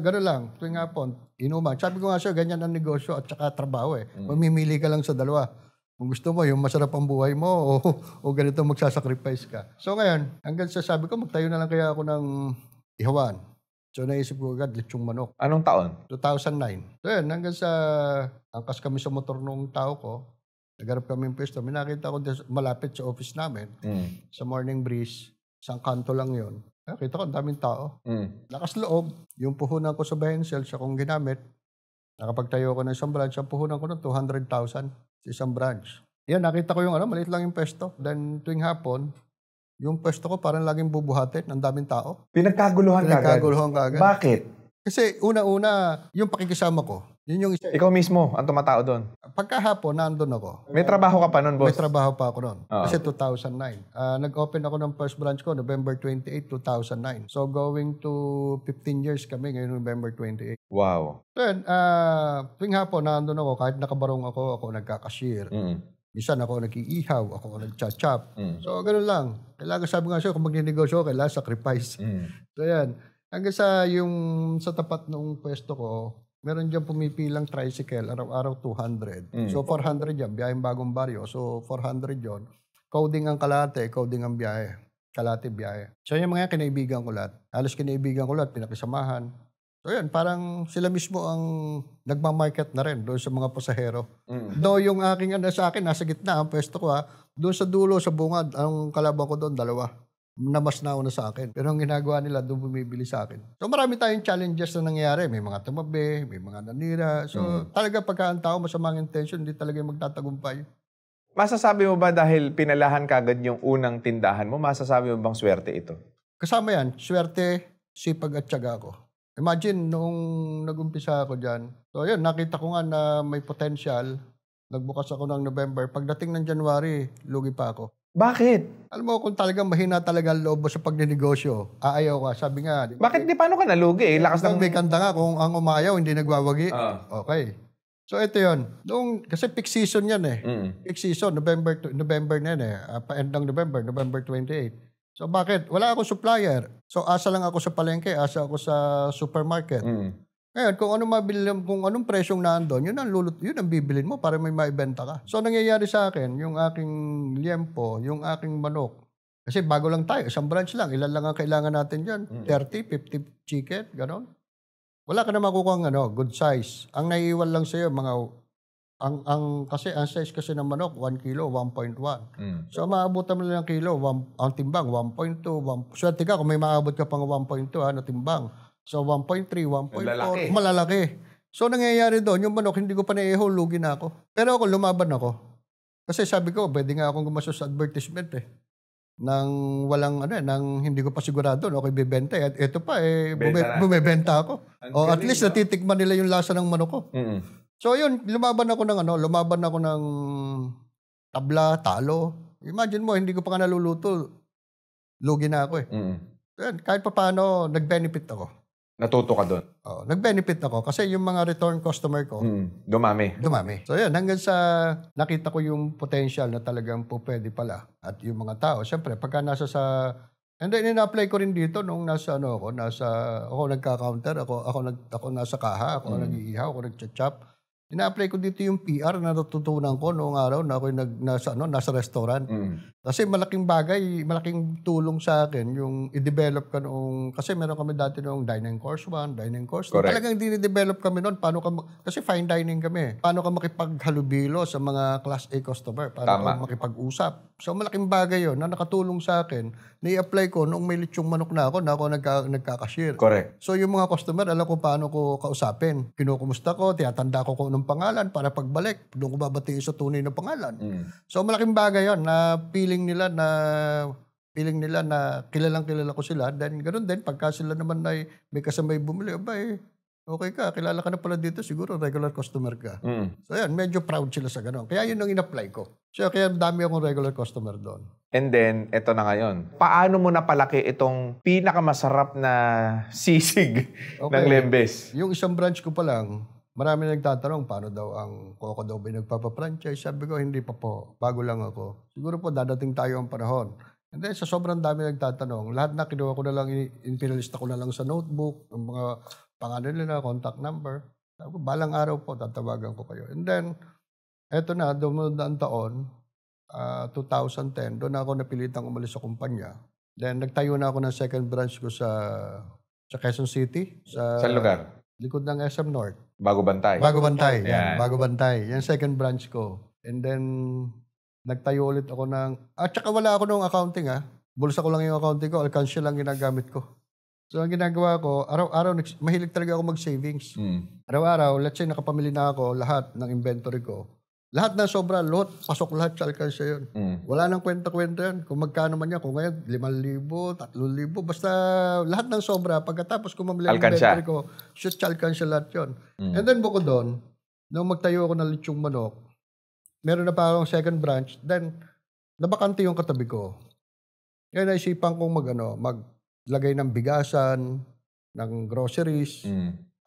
Speaker 2: gano'n lang, tuwing hapon, inuman. Sabi ko nga siya, ganyan ang negosyo at saka trabaho Mamimili ka lang sa dalawa. Kung gusto mo, yung masarap ang buhay mo o ganito magsasacrifice ka. So ngayon, hanggang sa sabi ko, magtayo na lang kaya ako ng ihawan. So naisip ko agad, lechong manok.
Speaker 1: Anong taon?
Speaker 2: 2009. So yan, hanggang sa angkas kami sa motor nung tao ko, nagharap kami ng pwesto. May nakita ko malapit sa office namin, sa Morning Breeze. Isang kanto lang yun. Nakita ko, ang daming tao. Lakas loob. Yung puhunan ko sa Behensel, siya kong ginamit. Nakapagtayo ko ng isang branch. Ang puhunan ko ng 200,000 sa isang branch. Yan, nakita ko yung maliit lang yung pwesto. Then, tuwing hapon, yung pwesto ko parang laging bubuhatin. Ang daming tao.
Speaker 1: Pinagkaguluhan ka agad? Bakit?
Speaker 2: Kasi una-una, yung pakikisama ko, yun yung isa.
Speaker 1: Ikaw mismo ang tumatao doon?
Speaker 2: Pagkahapon, nandun ako.
Speaker 1: May trabaho ka pa noon, boss?
Speaker 2: May trabaho pa ako noon. Kasi 2009. Nag-open ako ng first branch ko, November 28, 2009. So, going to 15 years kami ngayon, November 28.
Speaker 1: Wow.
Speaker 2: So, tuwing hapon, nandun ako. Kahit nakabarong ako nagkakashir. Minsan ako nag-iihaw, ako nag-chop. So, ganun lang. Kailangan sabi nga siya, kung magninegosyo, kailangan sacrifice. So, yan. Hanggang sa tapat ng pwesto ko, meron dyan pumipilang tricycle, araw-araw 200. So 400 yan, biyaheng Bagong Baryo. So 400 yon. Coding ang kalate, coding ang biyahe. Kalate biyahe. So yung mga kinaibigan ko lahat. Halos kinaibigan ko lahat, pinakisamahan. So yan, parang sila mismo ang nagmamarket na rin doon sa mga pasahero. Do yung aking sa akin, nasa gitna ang pwesto ko doon sa dulo, sa bungad, ang kalaban ko doon, dalawa. Namas na una sa akin. Pero ang ginagawa nila, doon bumibili sa akin. So marami tayong challenges na nangyayari. May mga tumabi, may mga nanira. So talaga pagka ang tao masamang intention, hindi talaga magtatagumpay.
Speaker 1: Masasabi mo ba dahil pinalahan kagad yung unang tindahan mo, masasabi mo bang swerte ito?
Speaker 2: Kasama yan, swerte, sipag at tiyaga ko. Imagine, noong nag-umpisa ako dyan, so yun, nakita ko nga na may potential. Nagbukas ako ng November. Pagdating ng January, lugi pa ako.
Speaker 1: Bakit?
Speaker 2: Alam mo, kung talagang mahina talaga ang loob mo sa pagninegosyo, aayaw ka. Sabi nga.
Speaker 1: Bakit di paano ka nalugi? Lakas ng...
Speaker 2: May kanta nga, kung ang umayaw, hindi nagwawagi. Okay. So, ito yun. Kasi peak season yan Peak season, November na yan Pa-end ng November 28. So, bakit? Wala akong supplier. So, asa lang ako sa palengke, asa ako sa supermarket. Ngayon, kung anong presyong naandun, yun ang bibilin mo para may maibenta ka. So, nangyayari sa akin, yung aking liempo, yung aking manok, kasi bago lang tayo, isang branch lang, ilan lang ang kailangan natin dyan? 30, 50 chicken, gano'n. Wala ka na makukuha good size. Ang naiiwan lang sa'yo, kasi ang size kasi ng manok, 1 kilo, 1.1. So, maabutan mo lang ng kilo, ang timbang, 1.2. Swerte ka kung may maabot ka pang 1.2 na timbang. So, 1.3, 1.4, malalaki. So, nangyayari doon, yung manok, hindi ko pa naiihaw, lugi na ako. Pero ako, lumaban ako. Kasi sabi ko, pwede nga akong gumastos sa advertisement nang walang nang hindi ko pa sigurado no, ako ibebenta. At ito pa bumebenta ako. O at least natitikman nila yung lasa ng manok ko. So yun, lumaban ako ng tabla, talo. Imagine mo, hindi ko pa nga naluluto. Lugi na ako Yan, kahit pa paano, nag-benefit ako.
Speaker 1: Natuto ka doon.
Speaker 2: Nag-benefit ako kasi yung mga return customer ko,
Speaker 1: dumami.
Speaker 2: So yan, hanggang sa nakita ko yung potential na talagang po pwede pala. At yung mga tao, siyempre, pagka nasa sa... And then, ina-apply ko rin dito nung nasa ako nagka-counter, ako nasa kaha, ako nag-iihaw, ako nag-chop. Ina-apply ko dito yung PR na natutunan ko noong araw na ako nasa restaurant. Kasi malaking bagay, malaking tulong sa akin yung i-develop ka noong, kasi meron kami dati noong dining course 1, dining course 2. Talagang dinidevelop kami noon, kasi fine dining kami. Paano ka makipaghalubilo sa mga class A customer? Paano ka makipag-usap? So malaking bagay yon na nakatulong sa akin, na-i-apply ko noong may lechong manok na ako nagkakashare.
Speaker 1: Correct.
Speaker 2: So yung mga customer, alam ko paano ko kausapin. Kinukumusta ko, tiyatanda ko kung anong pangalan para pagbalik, doon ko babatiin sa tunay na pangalan. So malaking bagay yon na feeling nila na kilala ko sila. Then ganoon din, pagka sila naman ay may kasamay bumili, okay ka, kilala ka na pala dito, siguro regular customer ka. So yan, medyo proud sila sa ganoon. Kaya yun ang in-apply ko. So kaya dami akong regular customer doon.
Speaker 1: And then, eto na ngayon. Paano mo napalaki itong pinakamasarap na sisig ng Lembes?
Speaker 2: Yung isang branch ko pa lang, marami nagtatanong, paano daw ang Coco daw ba nagpapa-franchise? Sabi ko, hindi pa po. Bago lang ako. Siguro po, dadating tayo ang panahon. And then, sa sobrang dami nagtatanong, lahat na kinuha ko na lang, pinalista ko na lang sa notebook, ang mga pangalan nila, contact number. Sabi ko, balang araw po, tatawagan ko kayo. And then, eto na, dumunod taon, 2010, doon ako napilitang umalis sa kumpanya. Then, nagtayo na ako ng second branch ko sa Quezon City. Sa
Speaker 1: lugar?
Speaker 2: Likod ng SM North.
Speaker 1: Bago Bantay.
Speaker 2: Yan. Bago Bantay. Yan second branch ko. And then, nagtayo ulit ako at saka wala ako nung accounting Bulsa ko lang yung accounting ko. Alkansya lang ginagamit ko. So, ang ginagawa ko, araw-araw, mahilig talaga ako mag-savings. Araw-araw, let's say, nakapamili na ako lahat ng inventory ko. Lahat na sobra, pasok lahat sa alkansya yun. Wala nang kwenta-kwenta yan. Kung magkano man yan, kung ngayon, 5,000, 3,000, basta lahat ng sobra. Pagkatapos kung mamili ang inventory ko, shoot sa alkansya lahat yun. And then bukod doon, nung magtayo ako ng lechong manok, meron na pa akong second branch, then nabakante yung katabi ko. Kaya naisipan kong maglagay ng bigasan, ng groceries.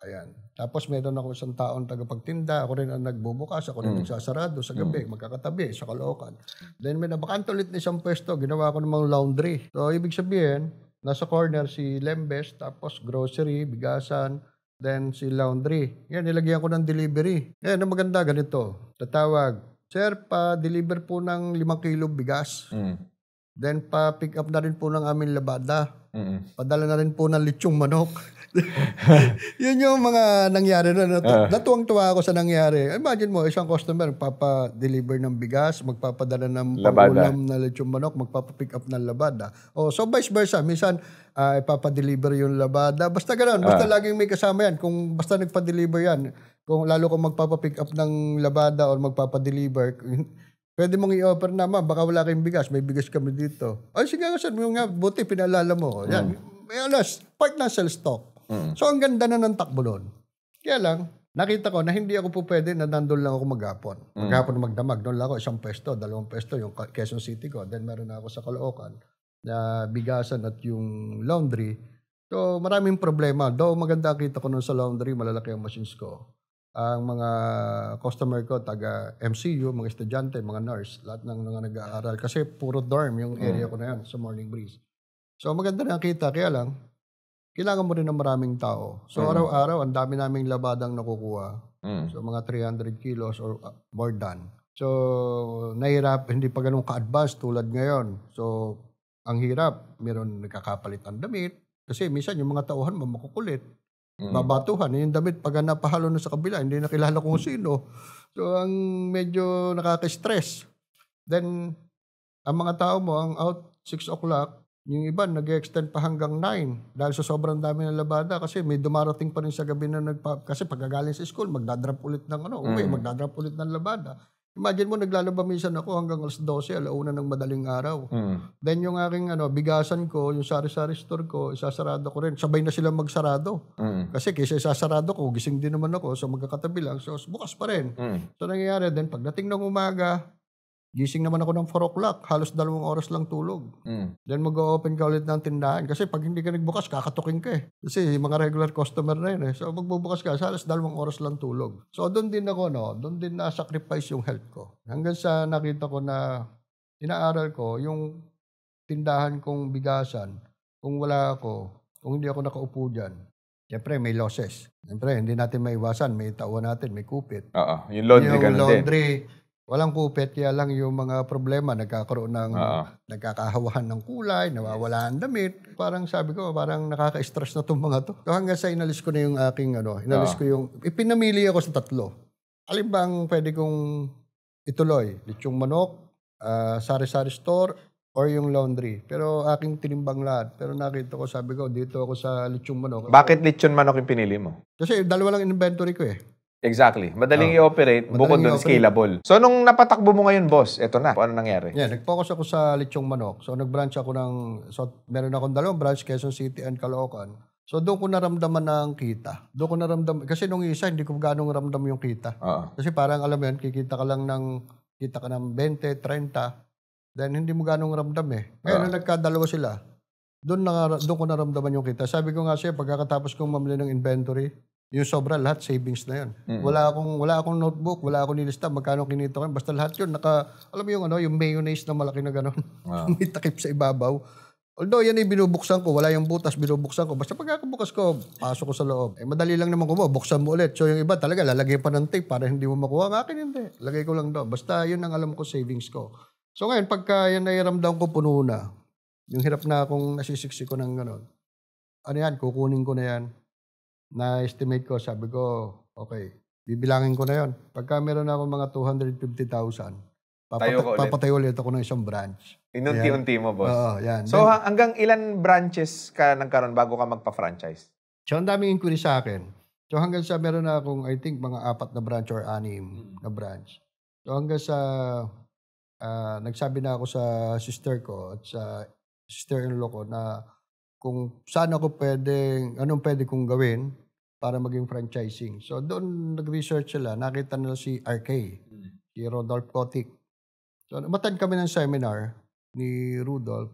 Speaker 2: Ayan. Tapos meron ako isang taon tagapagtinda. Ako rin ang nagbubukas. Ako rin nagsasarado sa gabi. Magkakatabi sa Caloocan. Then may nabakante ulit na isang pwesto. Ginawa ko namang laundry. So ibig sabihin, nasa corner si Lembes, tapos grocery, bigasan, then si laundry. Yan, nilagyan ko ng delivery. Yan, ang maganda ganito. Tatawag, sir, pa-deliver po ng 5 kilo bigas. Then pa-pick up na rin po ng aming labada. Padala na rin po ng lechong manok. Yun yung mga nangyari na. Natuwang-tuwa ako sa nangyari. Imagine mo, isang customer magpapa-deliver ng bigas, magpapadala ng pangulam na lechong manok, magpapa-pick up ng labada. So vice versa. Minsan, ipapa-deliver yung labada. Basta gano'n. Basta laging may kasama yan. Kung basta nagpa-deliver yan, lalo kung magpapa-pick up ng labada or magpapa-deliver, pwede mong i-offer naman, baka wala kayong bigas, may bigas kami dito. Ay, sige nga, sir, buti, pinalala mo. Yan. Part ng sell stock. So, ang ganda na ng takbo nun. Kaya lang, nakita ko na hindi ako po pwede na nandun lang ako maghapon. Maghapon magdamag. Doon lang ako, 1 pwesto, 2 pwesto, yung Quezon City ko. Then, meron na ako sa Caloocan na bigasan at yung laundry. So, maraming problema. Though maganda kita ko nun sa laundry, malalaki ang machines ko. Ang mga customer ko, taga MCU, mga estudyante, mga nurse, lahat ng mga nag-aaral. Kasi puro dorm yung area ko na yan sa Morning Breeze. So maganda na kita, kaya lang, kailangan mo rin ng maraming tao. So araw-araw, ang dami naming labadang nakukuha. So mga 300 kilos or more than. So nahirap, hindi pa ganun ka-advance tulad ngayon. So ang hirap, meron nagkakapalit ang damit. Kasi minsan yung mga tauhan mo makukulit. Babatuhan. Yung damit, pag napahalo na sa kabila, hindi nakilala kung sino. So, ang medyo nakaka-stress. Then, ang mga tao mo, ang out 6 o'clock, yung iba, nag-extend pa hanggang 9. Dahil sa sobrang dami ng labada. Kasi may dumarating pa rin sa gabi na kasi pagkagaling sa school, magdadrop ulit ng uwi, magdadrop ulit ng labada. Imagine mo, naglalaba minsan ako hanggang alas 12, alauna ng madaling araw. Then yung aking bigasan ko, yung sari-sari store ko, isasarado ko rin. Sabay na silang magsarado. Kasi kaysa isasarado ko, gising din naman ako, so magkakatabi lang. So bukas pa rin. So nangyayari din, pagdating ng umaga, gising naman ako ng 4 o'clock, halos 2 oras lang tulog. Then mag-open ka ulit ng tindahan. Kasi pag hindi ka nagbukas, kakatukin ka eh. Kasi mga regular customer na yun eh. So magbubukas ka, halos 2 oras lang tulog. So doon din ako, doon din na-sacrifice yung health ko. Hanggang sa nakita ko na inaaral ko yung tindahan kong bigasan, kung wala ako, kung hindi ako nakaupo dyan, siyempre may losses. Siyempre, hindi natin maiwasan. May tauhan natin, may kupit.
Speaker 1: Yung laundry
Speaker 2: yung
Speaker 1: ganun
Speaker 2: laundry, walang kupit, kaya lang yung mga problema, nagkakaroon ng, nagkakahawahan ng kulay, nawawala ang damit. Parang sabi ko, parang nakaka-stress na itong mga to. So hanggang sa inalis ko na yung aking, inalis ko yung, ipinamili ako sa 3. Alin bang pwede kong ituloy? Lechong manok, sari-sari store, or yung laundry. Pero aking tinimbang lahat. Pero nakita ko, sabi ko, dito ako sa lechong manok.
Speaker 1: Bakit lechon manok yung pinili mo?
Speaker 2: Kasi 2 lang inventory ko eh.
Speaker 1: Exactly. Madaling i-operate, bukod doon scalable. So, nung napatakbo mo ngayon, boss, eto na. Ano nangyari?
Speaker 2: Yeah, nag-focus ako sa lechong manok. So, nag-branch ako meron akong 2 branch, Quezon City and Caloocan. So, doon ko naramdaman ng kita. Doon ko naramdaman, kasi nung isa, hindi ko ganong ramdam yung kita. Kasi parang, alam mo yan, kita ka ng 20, 30, then hindi mo ganong ramdam eh. Ngayon, nung nagkadalawa sila, doon ko naramdaman yung kita. Sabi ko nga siya, pagkatapos kong mamili ng inventory, yung sobra, lahat savings na yun. Wala akong notebook, wala akong nilista, magkano kinita ko. Basta lahat yun, alam mo yung mayonnaise na malaki na gano'n. May takip sa ibabaw. Although yan ay binubuksan ko, wala yung butas, binubuksan ko. Basta pagkakabukas ko, pasok ko sa loob. Madali lang naman ko buksan mo ulit. So yung iba talaga, lalagay pa ng tape para hindi mo makuha. Ang akin hindi. Lagay ko lang doon. Basta yun ang alam ko, savings ko. So ngayon, pagka yan ay ramdam ko puno na, yung hirap na akong nasisiksi ko ng gano'n, ano yan, kukunin ko na yan. Na-estimate ko, sabi ko, okay, bibilangin ko na yon. Pagka meron ako mga 250,000, papatayo ulit ako ng isang branch.
Speaker 1: Inunti-unti mo, boss.
Speaker 2: Oo, yan.
Speaker 1: So, hanggang ilan branches ka nagkaroon bago ka magpa-franchise?
Speaker 2: So, ang daming inquiry sa akin. So, hanggang sa meron na akong, I think, mga 4 na branch or 6 na branch. So, hanggang sa nagsabi na ako sa sister ko at sa sister-in-law ko na kung saan ako anong pwede kong gawin para maging franchising. So doon nag-research sila, nakita nila si RK, si Rodolph Kotik. So matan kami ng seminar ni Rudolph.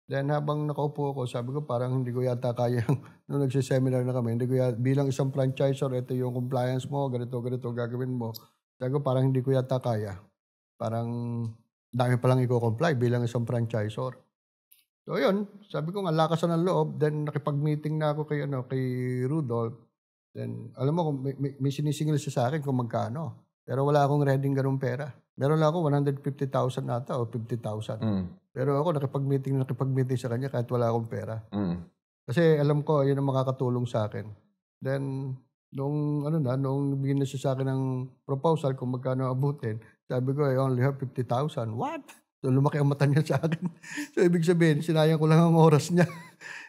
Speaker 2: Then habang nakaupo ako, sabi ko parang hindi ko yata kaya, nung nagsiseminar na kami, hindi ko yata, bilang isang franchisor, ito yung compliance mo, ganito gagawin mo. Sabi ko parang hindi ko yata kaya. Parang dami palang i-comply bilang isang franchisor. So yun, sabi ko nga lakas ng loob, then nakipag-meeting na ako kay Rudolph. Then alam mo may sinisingil siya sa akin kung magkano. Pero wala akong ready ganung pera. Meron lang ako 150,000 nata o 50,000. Pero ako nakipag-meeting sa kanya kahit wala akong pera. Kasi alam ko yun ang makakatulong sa akin. Then nung bigyan na siya sa akin ng proposal kung magkano abutin, sabi ko I only have 50,000. What? So, lumaki ang mata niya sa akin. So, ibig sabihin, sinayang ko lang ang oras niya.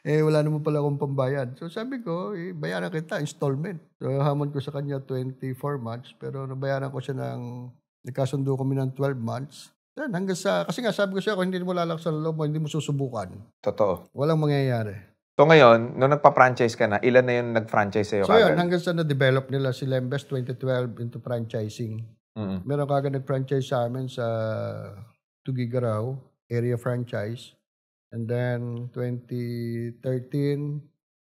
Speaker 2: Wala naman pala akong pambayad. So, sabi ko, bayaran kita, installment. So, hamon ko sa kanya 24 months. Pero nabayaran ko siya nagkasundo kami ng 12 months. Then, kasi nga, sabi ko siya, kung hindi mo lalaksan ang loob mo, hindi mo susubukan.
Speaker 1: Totoo.
Speaker 2: Walang mangyayari.
Speaker 1: So, ngayon, nung nagpa-franchise ka na, ilan na yung nag-franchise sa'yo?
Speaker 2: So, yun, hanggang sa na-develop nila si Lembes 2012 into franchising. Meron kagad nag-franchise sa amin sa Tugigaraw, area franchise. And then, 2013,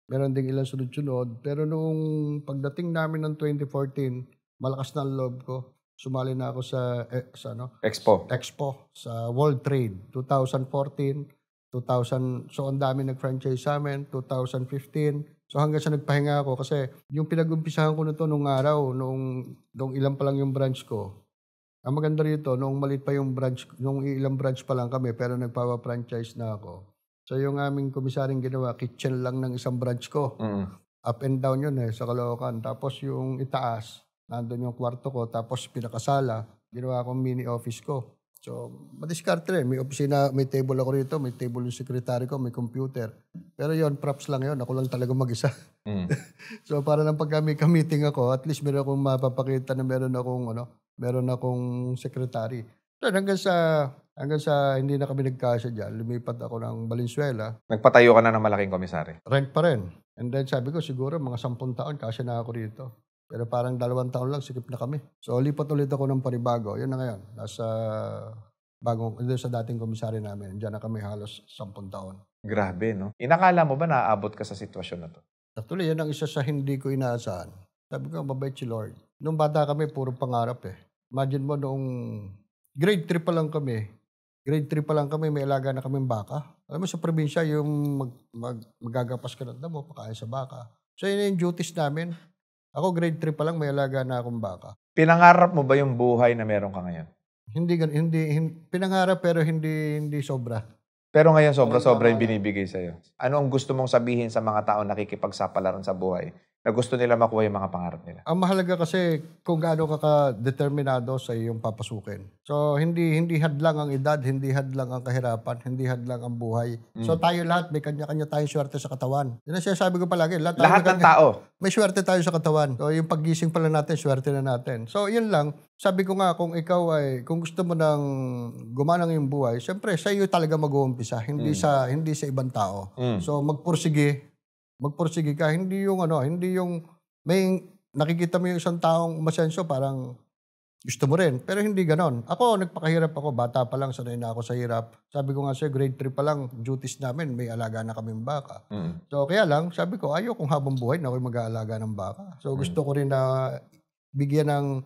Speaker 2: meron ding ilang sunod-sunod. Pero noong pagdating namin ng 2014, malakas na ang loob ko. Sumali na ako sa Expo, sa World Trade. 2014, 2000, so ang dami nag-franchise sa amin, 2015. So hanggang sa nagpahinga ako kasi yung pinag-umpisahan ko nito nung araw, nung ilang pa lang yung branch ko. Ang maganda rito, nung maliit pa yung branch, nung ilang branch pa lang kami, pero nagpapa-franchise na ako. So yung aming komisaring ginawa, kitchen lang ng isang branch ko. Up and down yun sa Caloocan. Tapos yung itaas, nandun yung kwarto ko. Tapos pinakasala, ginawa akong mini office ko. So, madiskarte rin. May opisina, may table ako rito, may table yung secretary ko, may computer. Pero yun, props lang yun. Ako lang talaga mag-isa. So, para lang pag may ka-meeting ako, at least meron akong mapapakita na meron akong meron akong secretary. So hanggang sa hindi na kami nagkasya dyan, lumipat ako ng Valenzuela,
Speaker 1: Nagpatayo ka na ng malaking komisary.
Speaker 2: rent pa rin. And then sabi ko, siguro mga 10 taon, kasya na ako rito. Pero parang 2 taon lang, sikip na kami. So lipat ulit ako ng panibago. Yun na ngayon, doon sa dating komisary namin. Diyan na kami halos 10 taon.
Speaker 1: Grabe, no? Inakala mo ba naaabot ka sa sitwasyon na to?
Speaker 2: Actually, yan ang isa sa hindi ko inaasahan. Sabi ko, mabait si Lord. Nung bata kami, puro pangarap eh. Imagine mo, noong grade 3 pa lang kami, may alaga na kaming baka. Alam mo, sa probinsya, yung magagapas ka ng damo, pakain sa baka. So, yun yung duties namin. Ako, grade 3 pa lang, may alaga na akong baka.
Speaker 1: Pinangarap mo ba yung buhay na meron ka ngayon?
Speaker 2: Hindi pinangarap pero hindi sobra.
Speaker 1: Pero ngayon, sobra-sobra yung binibigay sa'yo. Ano ang gusto mong sabihin sa mga tao nakikipagsapalaran sa buhay na gusto nila makuha yung mga pangarap nila?
Speaker 2: Ang mahalaga kasi kung gaano ka ka-determinado sa iyong papasukin. So, hindi hadlang ang edad, hindi hadlang ang kahirapan, hindi hadlang ang buhay. So, tayo lahat, may kanya-kanya tayong swerte sa katawan. Yun ang sinasabi ko palagi.
Speaker 1: Lahat ng tao.
Speaker 2: May swerte tayo sa katawan. So, yung paggising pala natin, swerte na natin. So, yun lang. Sabi ko nga, kung gusto mo nang gumanang yung buhay, siyempre, sa iyo talaga mag-uumpisa, hindi sa ibang tao. So, magpursige ka, hindi yung may nakikita mo yung isang taong umasenso, parang gusto mo rin. Pero hindi ganon. Ako, nagpakahirap ako, bata pa lang, sanay na ako sa hirap. Sabi ko nga sa'yo, grade 3 pa lang, duties namin, may alaga na kaming baka. So, kaya lang, sabi ko, ayokong habang buhay na ako mag-aalaga ng baka. So, gusto ko rin na bigyan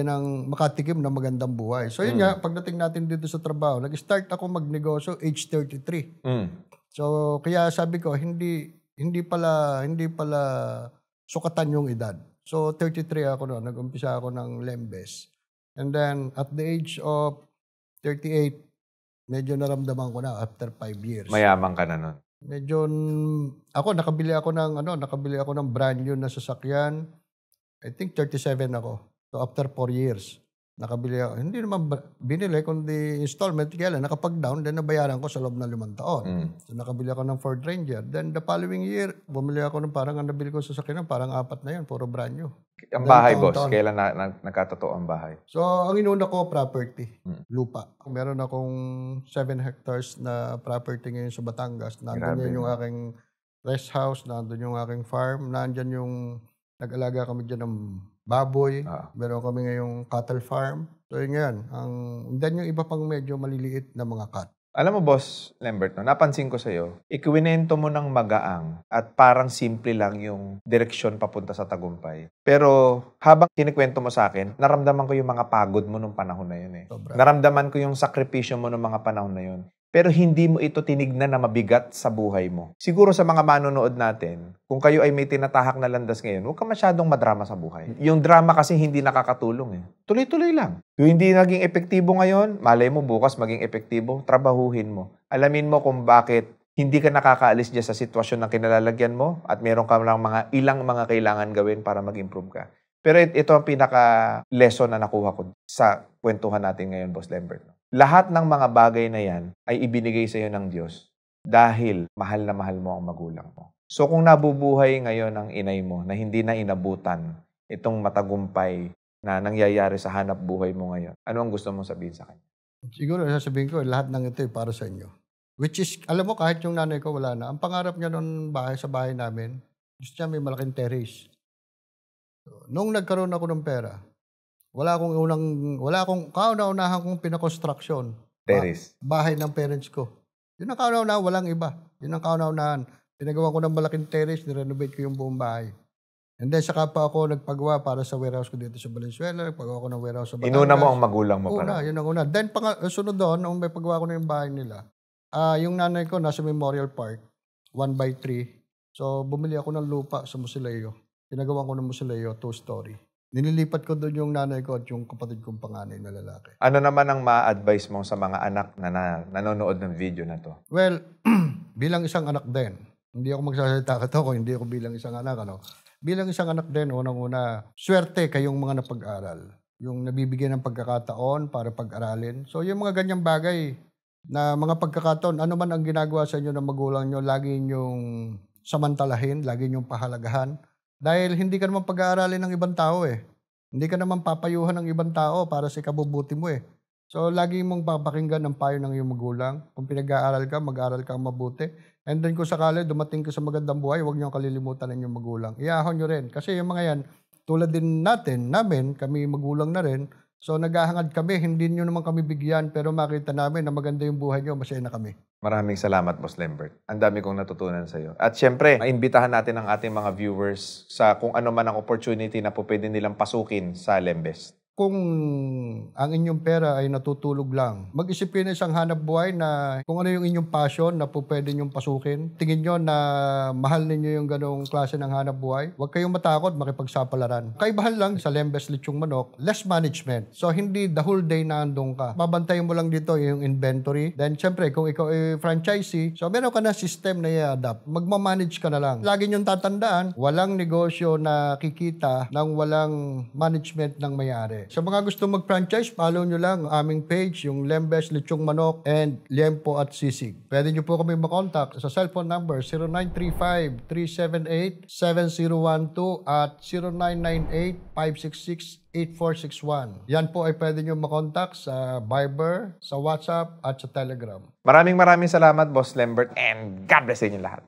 Speaker 2: ng makatikim ng magandang buhay. So, yun nga, pagdating natin dito sa trabaho, nag-start ako magnegosyo age 33. So, kaya sabi ko, hindi pala sukatan yung edad. So, 33 ako noon. Nag-umpisa ako ng Lembes. And then, at the age of 38, medyo naramdaman ko na after 5 years.
Speaker 1: Mayaman ka na nun.
Speaker 2: Medyo, nakabili ako ng brand new na sasakyan. I think 37 ako. So, after 4 years, nakabili ako. Hindi naman binili, kundi installment. Kaya lang, nakapag-down, then nabayaran ko sa loob ng 5 taon. So, nakabili ako ng Ford Ranger. Then, the following year, bumili ako ng parang ang nabili ko sa sasakyan, parang 4 na yun, puro brand new.
Speaker 1: Ang bahay, boss, kailan nagkatotoo ang bahay?
Speaker 2: So, ang inuna ko, property, lupa. Meron akong 7 hectares na property ngayon sa Batangas. Nandun yung aking rest house, nandun yung aking farm, nandyan yung nag-alaga kami dyan ng baboy. Meron kami ngayong cattle farm. So, yun yan. Then yung iba pang medyo maliliit na mga cat.
Speaker 1: Alam mo, Boss Lambert, napansin ko sa'yo, ikwinento mo ng magaang at parang simple lang yung direksyon papunta sa tagumpay. Pero habang kinikwento mo sa akin, naramdaman ko yung mga pagod mo nung panahon na yun eh.
Speaker 2: Sobra.
Speaker 1: Naramdaman ko yung sakripisyo mo nung mga panahon na yun. Pero hindi mo ito tinignan na mabigat sa buhay mo. Siguro sa mga manonood natin, kung kayo ay may tinatahak na landas ngayon, huwag ka masyadong madrama sa buhay. Yung drama kasi hindi nakakatulong eh. Tuloy-tuloy lang. Yung hindi naging epektibo ngayon, malay mo bukas maging epektibo, trabahuhin mo. Alamin mo kung bakit hindi ka nakakaalis dyan sa sitwasyon ng kinalalagyan mo at meron ka lang ilang mga kailangan gawin para mag-improve ka. Pero ito ang pinaka-lesson na nakuha ko sa kwentuhan natin ngayon, Boss Lambert. Lahat ng mga bagay na yan ay ibinigay sa iyo ng Diyos dahil mahal na mahal mo ang magulang mo. So kung nabubuhay ngayon ang inay mo na hindi na inabutan itong matagumpay na nangyayari sa hanap buhay mo ngayon, ano ang gusto mong sabihin sa kanya?
Speaker 2: Siguro sasabihin ko, lahat ng ito ay para sa inyo. Which is, alam mo, kahit yung nanay ko wala na. Ang pangarap niya noon sa bahay namin, gusto niya may malaking terrace. So, nung nagkaroon ako ng pera, wala akong kauna-unahan kong pinakonstruction.
Speaker 1: Terrace.
Speaker 2: Bahay ng parents ko. Yun ang kauna-unahan, walang iba. Yun ang kauna-unahan. Pinagawa ko ng malaking terrace, nirenovate ko yung buong bahay. And then, saka pa ako nagpagawa para sa warehouse ko dito sa Valenzuela. Nagpagawa ko ng warehouse sa Batangas.
Speaker 1: Inuna mo ang magulang mo pala.
Speaker 2: Yun ang una. Then, sunod doon, nung may pagawa ko na yung bahay nila, yung nanay ko nasa Memorial Park, 1/3. So, bumili ako ng lupa sa Musileo. Pinagawa ko ng Musileo, 2-story. Nililipat ko doon yung nanay ko at yung kapatid kong panganay na lalaki.
Speaker 1: Ano naman ang ma-advise mo sa mga anak na nanonood ng video na to?
Speaker 2: Well, bilang isang anak din, hindi ako magsasalita ka kung hindi ako bilang isang anak. Bilang isang anak din, unang-una, swerte kayong mga napag-aral. Yung nabibigyan ng pagkakataon para pag-aralin. So, yung mga ganyang bagay na mga pagkakataon, ano man ang ginagawa sa inyo ng magulang nyo, lagi nyong samantalahin, lagi nyong pahalagahan. Dahil hindi ka naman pag-aaralin ng ibang tao eh. Hindi ka naman papayuhan ng ibang tao para sa ikabubuti mo eh. So, lagi mong papakinggan ang payo ng iyong magulang. Kung pinag-aaral ka, mag-aaral ka mabuti. And then kung sakali dumating ka sa magandang buhay, huwag niyo kalilimutan ng iyong magulang. Iahon niyo rin. Kasi yung mga yan, tulad din namin, kami magulang na rin. So, naghahangad kami, hindi niyo naman kami bigyan, pero makita namin na maganda yung buhay niyo, masaya na kami.
Speaker 1: Maraming salamat, Boss Lembert. Ang dami kong natutunan sa iyo. At syempre, maimbitahan natin ang ating mga viewers sa kung ano man ang opportunity na po pwede nilang pasukin sa Lembest.
Speaker 2: Kung ang inyong pera ay natutulog lang, mag-isipin na isang hanap buhay na kung ano yung inyong passion na po pwede nyong pasukin. Tingin nyo na mahal ninyo yung ganong klase ng hanap buhay. Huwag kayong matakot makipagsapalaran. Kaibahan lang sa Lembest Lechong Manok, less management. So, hindi the whole day na andong ka. Babantayan mo lang dito yung inventory. Then, syempre, kung ikaw ay franchisee, so meron ka na system na i-adapt. Magmamanage ka na lang. Lagi nyong tatandaan, walang negosyo na kikita ng walang management ng may-ari. Sa mga gusto mag-franchise, follow nyo lang ang aming page, yung Lembest Lechong Manok and Liempo at Sisig. Pwede nyo po kami makontak sa cellphone number 0935-378-7012 at 0998-566-8461. Yan po ay pwede nyo makontak sa Viber, sa WhatsApp at sa Telegram.
Speaker 1: Maraming salamat, Boss Lembert, and God bless sa inyo lahat.